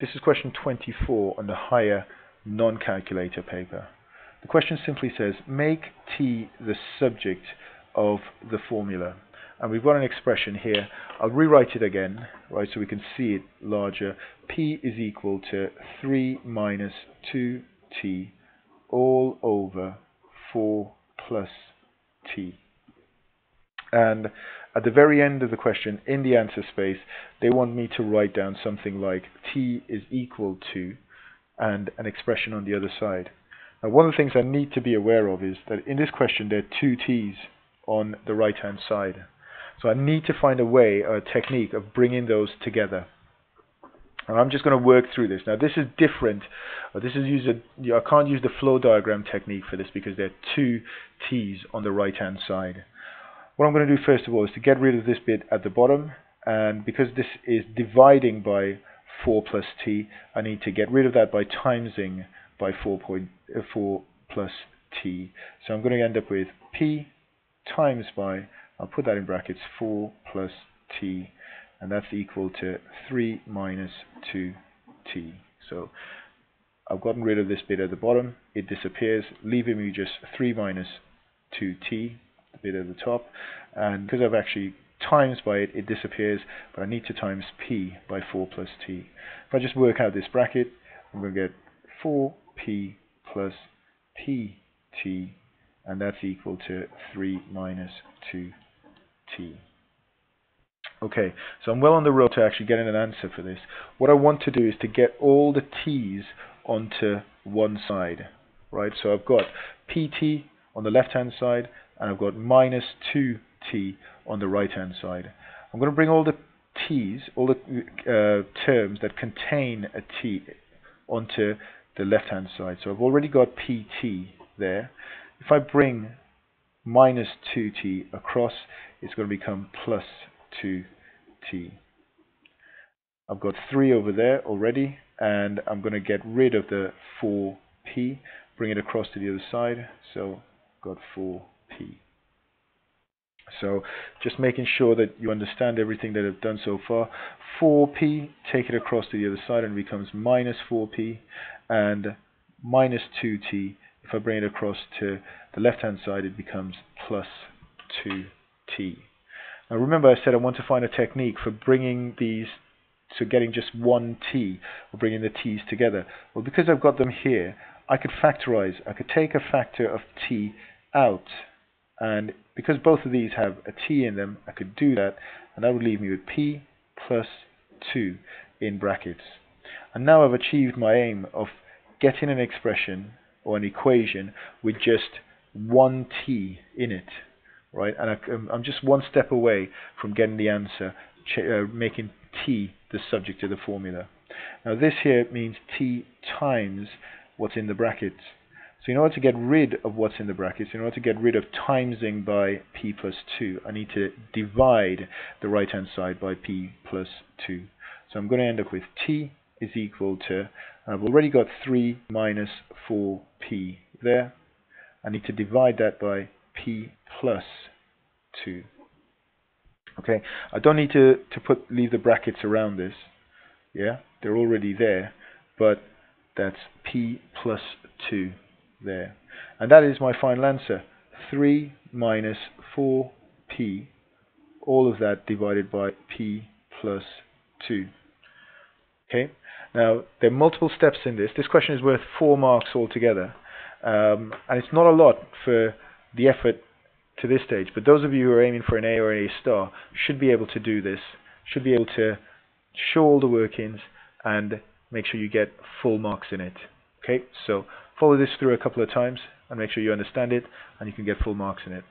This is question 24 on the higher non-calculator paper. The question simply says, make t the subject of the formula. And we've got an expression here. I'll rewrite it again, right, so we can see it larger. P is equal to 3 minus 2t all over 4 plus t. And at the very end of the question, in the answer space, they want me to write down something like t is equal to and an expression on the other side. Now, one of the things I need to be aware of is that in this question there are two t's on the right hand side. So I need to find a way or a technique of bringing those together. And I'm just going to work through this. Now this is different. I can't use the flow diagram technique for this because there are two t's on the right hand side. What I'm going to do first of all is to get rid of this bit at the bottom, and because this is dividing by 4 plus t, I need to get rid of that by timesing by 4 plus t. So I'm going to end up with p times by, I'll put that in brackets, 4 plus t, and that's equal to 3 minus 2t. So I've gotten rid of this bit at the bottom, it disappears, leaving me just 3 minus 2t, the bit at the top, and because I've actually times by it, it disappears, but I need to times p by 4 plus t. If I just work out this bracket, I'm going to get 4p plus pt, and that's equal to 3 minus 2t. Okay, so I'm well on the road to actually getting an answer for this. What I want to do is to get all the t's onto one side, right? So I've got pt on the left hand side, and I've got minus 2t on the right hand side. I'm going to bring all the t's, all the terms that contain a t onto the left hand side. So I've already got pt there. If I bring minus 2t across, it's going to become plus 2t. I've got 3 over there already, and I'm going to get rid of the 4p, bring it across to the other side, so I've got 4p. So just making sure that you understand everything that I've done so far. 4p, take it across to the other side and it becomes minus 4p, and minus 2t, if I bring it across to the left hand side, it becomes plus 2t. Now remember, I said I want to find a technique for bringing these, so getting just one t, or bringing the t's together. Well, because I've got them here, I could factorize. I could take a factor of t out, and because both of these have a t in them, I could do that, and that would leave me with p plus 2 in brackets. And now I've achieved my aim of getting an expression or an equation with just one t in it, right? And I'm just one step away from getting the answer, making t the subject of the formula. Now this here means t times what's in the brackets. So in order to get rid of what's in the brackets, in order to get rid of timesing by p plus 2, I need to divide the right hand side by p plus 2. So I'm going to end up with t is equal to, I've already got 3 minus 4p there. I need to divide that by p plus 2. Okay, I don't need to leave the brackets around this. Yeah, they're already there, but that's p plus 2 there. And that is my final answer. 3 minus 4p, all of that divided by p plus 2. Okay, now there are multiple steps in this. This question is worth 4 marks altogether. And it's not a lot for the effort to this stage, but those of you who are aiming for an A or an A star should be able to do this, should be able to show all the workings and make sure you get full marks in it. Okay, so follow this through a couple of times and make sure you understand it, and you can get full marks in it.